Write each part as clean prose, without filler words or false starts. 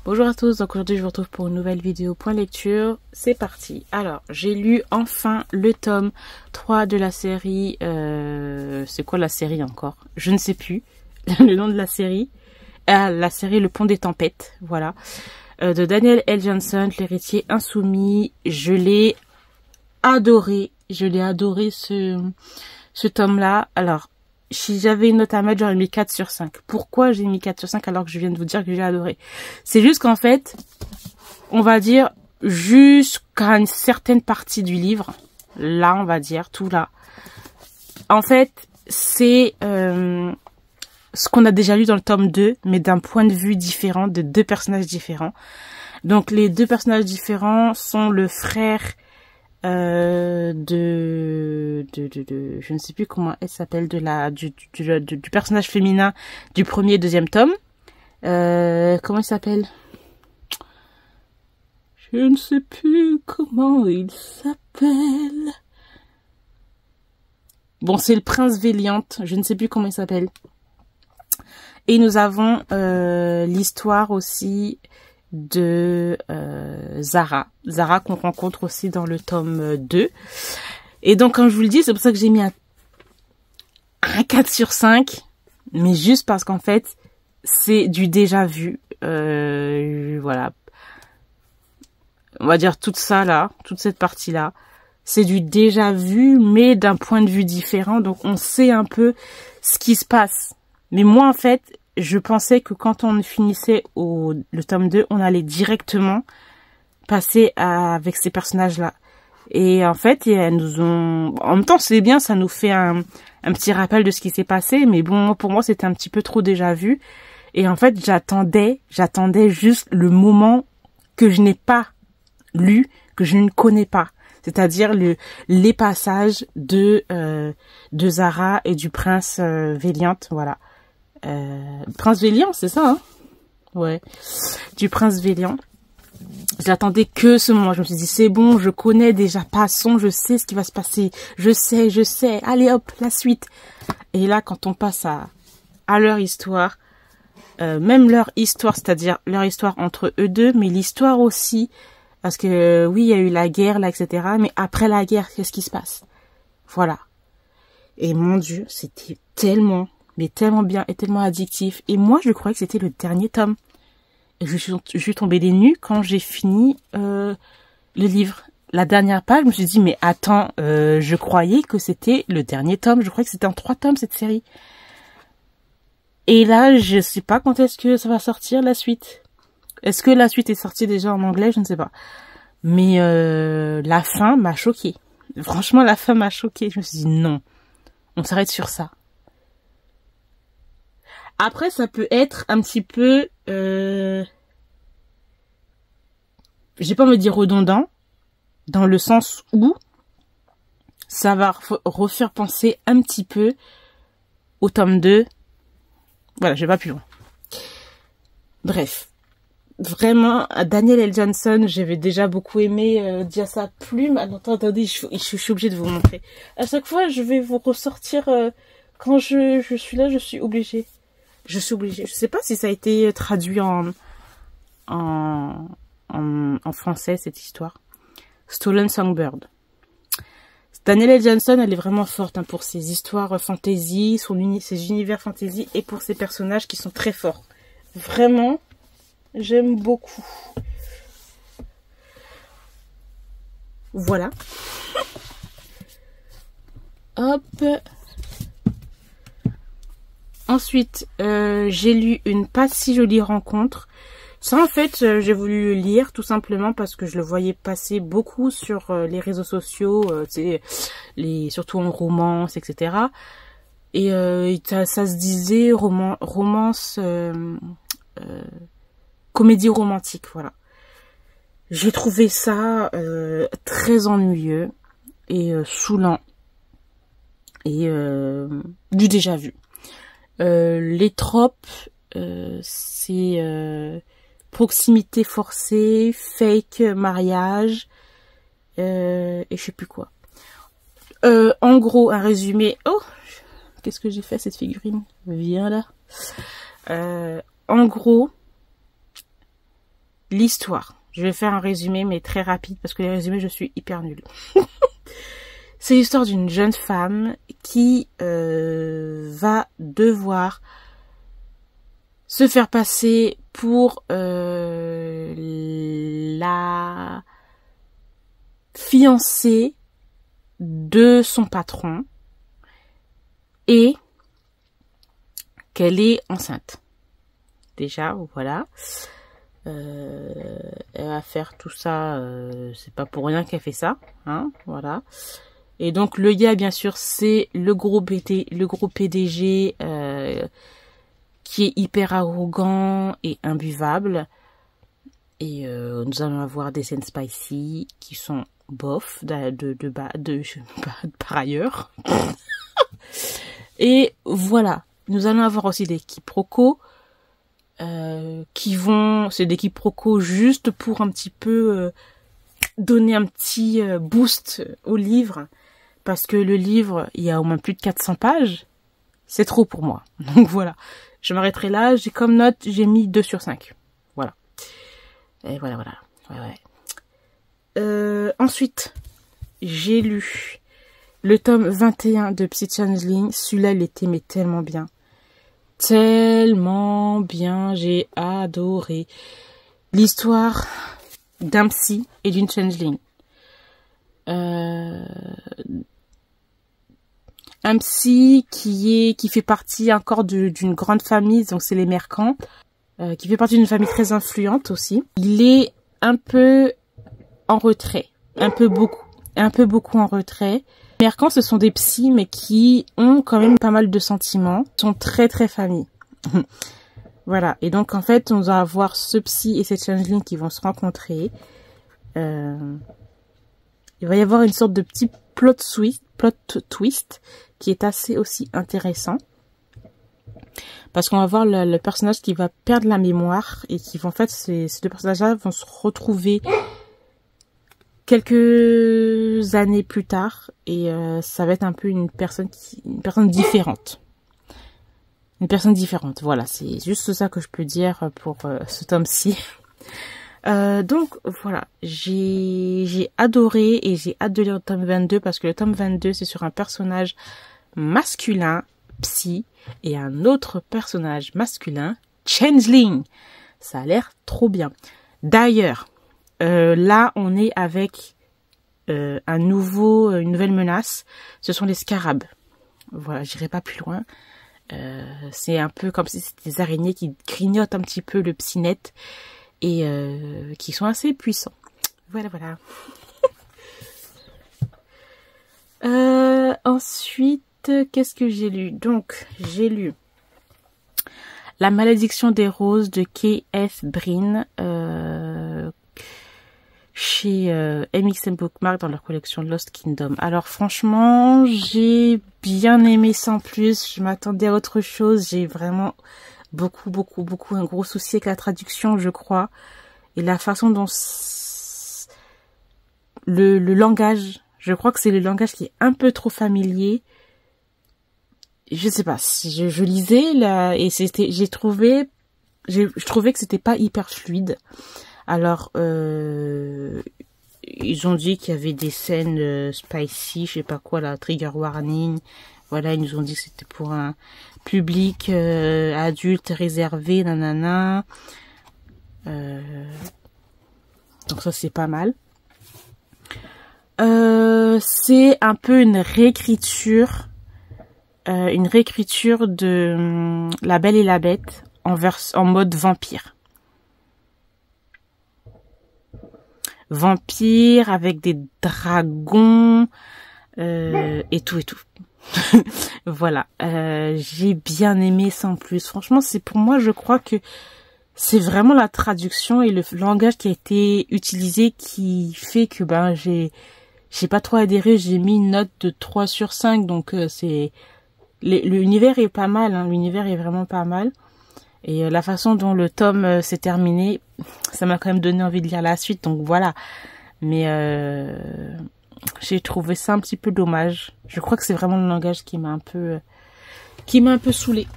Bonjour à tous, donc aujourd'hui je vous retrouve pour une nouvelle vidéo point lecture, c'est parti. Alors, j'ai lu enfin le tome 3 de la série, c'est quoi la série encore? Je ne sais plus, le nom de la série. La série Le Pont des Tempêtes, voilà. De Daniel L. Johnson, l'héritier insoumis. Je l'ai adoré ce tome-là. Alors, si j'avais une note à mettre, j'aurais mis 4 sur 5. Pourquoi j'ai mis 4 sur 5 alors que je viens de vous dire que j'ai adoré? C'est juste qu'en fait, on va dire jusqu'à une certaine partie du livre, là on va dire, tout là. En fait, c'est ce qu'on a déjà lu dans le tome 2, mais d'un point de vue différent, de deux personnages différents. Donc les deux personnages différents sont le frère je ne sais plus comment elle s'appelle, du personnage féminin du premier et deuxième tome. Comment il s'appelle? Je ne sais plus comment il s'appelle. Bon, c'est le prince Véliante, je ne sais plus comment il s'appelle. Et nous avons l'histoire aussi de Zara qu'on rencontre aussi dans le tome 2. Et donc, comme je vous le dis, c'est pour ça que j'ai mis un 4 sur 5. Mais juste parce qu'en fait, c'est du déjà vu. Voilà. On va dire toute ça là, toute cette partie-là. C'est du déjà vu, mais d'un point de vue différent. Donc, on sait un peu ce qui se passe. Mais moi, en fait, je pensais que quand on finissait le tome 2, on allait directement passer avec ces personnages-là. Et en fait, elles nous ont... En même temps, c'est bien, ça nous fait un petit rappel de ce qui s'est passé. Mais bon, pour moi, c'était un petit peu trop déjà vu. Et en fait, j'attendais juste le moment que je n'ai pas lu, que je ne connais pas. C'est-à-dire les passages de Zara et du prince Véliante, voilà. Prince Véliant, c'est ça, hein? Ouais. Du prince Véliant. J'attendais que ce moment. Je me suis dit, c'est bon, je connais déjà, passons, je sais ce qui va se passer. Je sais. Allez hop, la suite. Et là, quand on passe à leur histoire, même leur histoire, c'est-à-dire leur histoire entre eux deux, mais l'histoire aussi, parce que oui, il y a eu la guerre, là, etc. Mais après la guerre, qu'est-ce qui se passe? Voilà. Et mon Dieu, c'était tellement bien et tellement addictif. Et moi, je croyais que c'était le dernier tome. Et je suis tombée des nues quand j'ai fini le livre. La dernière page, je me suis dit, mais attends, je croyais que c'était le dernier tome. Je croyais que c'était en 3 tomes, cette série. Et là, je sais pas quand est-ce que ça va sortir, la suite. Est-ce que la suite est sortie déjà en anglais? Je ne sais pas. Mais la fin m'a choquée. Franchement, la fin m'a choquée. Je me suis dit, non, on s'arrête sur ça. Après, ça peut être un petit peu, je vais pas me dire redondant, dans le sens où ça va refaire penser un petit peu au tome 2. Voilà, je vais pas plus loin. Bref. Vraiment, Daniel L. Johnson, j'avais déjà beaucoup aimé dire sa plume. Attendez, je suis obligée de vous montrer. À chaque fois, je vais vous ressortir, quand je suis là, je suis obligée. Je sais pas si ça a été traduit en français, cette histoire. Stolen Songbird. Daniel L. Johnson, elle est vraiment forte, hein, pour ses histoires fantasy, ses univers fantasy et pour ses personnages qui sont très forts. Vraiment, j'aime beaucoup. Voilà. Hop. Ensuite, j'ai lu Une pas si jolie rencontre. Ça, en fait, j'ai voulu le lire tout simplement parce que je le voyais passer beaucoup sur les réseaux sociaux, surtout en romance, etc. Et ça se disait romance, comédie romantique, voilà. J'ai trouvé ça très ennuyeux et saoulant et du déjà vu. Les tropes, c'est proximité forcée, fake mariage, et je sais plus quoi. En gros, un résumé. Oh, qu'est-ce que j'ai fait à cette figurine? Viens là. En gros, l'histoire. Je vais faire un résumé, mais très rapide, parce que les résumés, je suis hyper nulle. C'est l'histoire d'une jeune femme qui va devoir se faire passer pour la fiancée de son patron et qu'elle est enceinte. Déjà, voilà. Elle va faire tout ça, c'est pas pour rien qu'elle fait ça, hein, voilà. Et donc le gars, bien sûr, c'est le gros PDG qui est hyper arrogant et imbuvable. Et nous allons avoir des scènes spicy qui sont bof par ailleurs. Et voilà, nous allons avoir aussi des quiproquos c'est des quiproquos juste pour un petit peu donner un petit boost au livre, parce que le livre, il y a au moins plus de 400 pages, c'est trop pour moi. Donc voilà, je m'arrêterai là. J'ai comme note, j'ai mis 2 sur 5. Voilà. Et voilà. Ouais. Ensuite, j'ai lu le tome 21 de Psy Changeling. Celui-là, il était mais tellement bien. Tellement bien, j'ai adoré l'histoire d'un psy et d'une changeling. Un psy qui fait partie encore d'une grande famille, donc c'est les Mercants, qui fait partie d'une famille très influente aussi. Il est un peu en retrait, un peu beaucoup en retrait. Les Mercants, ce sont des psys, mais qui ont quand même pas mal de sentiments, sont très famille. Voilà, et donc en fait, on va avoir ce psy et cette changeling qui vont se rencontrer. Il va y avoir une sorte de petit plot twist qui est assez aussi intéressant. Parce qu'on va voir le personnage qui va perdre la mémoire et qui vont, en fait, ces deux personnages-là vont se retrouver quelques années plus tard et ça va être un peu une personne différente. Une personne différente, voilà, c'est juste ça que je peux dire pour ce tome-ci. Donc voilà, j'ai adoré et j'ai hâte de lire le tome 22 parce que le tome 22 c'est sur un personnage masculin, psy, et un autre personnage masculin, changeling. Ça a l'air trop bien. D'ailleurs, là on est avec une nouvelle menace, ce sont les scarabs. Voilà, j'irai pas plus loin. C'est un peu comme si c'était des araignées qui grignotent un petit peu le psynet et qui sont assez puissants. Voilà. Ensuite, qu'est-ce que j'ai lu? Donc, j'ai lu La malédiction des roses de K.F. Breene chez MXM Bookmark dans leur collection Lost Kingdom. Alors franchement, j'ai bien aimé sans plus. Je m'attendais à autre chose. J'ai vraiment beaucoup un gros souci avec la traduction, je crois. Et la façon dont le langage, je crois que c'est le langage qui est un peu trop familier. Je sais pas, je lisais là et je trouvais que c'était pas hyper fluide. Alors, ils ont dit qu'il y avait des scènes spicy, je sais pas quoi, la trigger warning. Voilà, ils nous ont dit que c'était pour un public adulte réservé, nanana. Donc ça, c'est pas mal. C'est un peu une réécriture de La Belle et la Bête en mode vampire. Vampire avec des dragons et tout. Voilà, j'ai bien aimé sans plus. Franchement, c'est pour moi, je crois que c'est vraiment la traduction et le langage qui a été utilisé qui fait que j'ai pas trop adhéré. J'ai mis une note de 3 sur 5, donc c'est l'univers est pas mal, hein, l'univers est vraiment pas mal. Et la façon dont le tome s'est terminé, ça m'a quand même donné envie de lire la suite, donc voilà. Mais j'ai trouvé ça un petit peu dommage. Je crois que c'est vraiment le langage qui m'a un peu saoulée.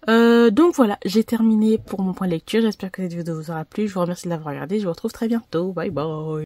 Donc voilà, j'ai terminé pour mon point de lecture. J'espère que cette vidéo vous aura plu. Je vous remercie de l'avoir regardé. Je vous retrouve très bientôt. Bye bye.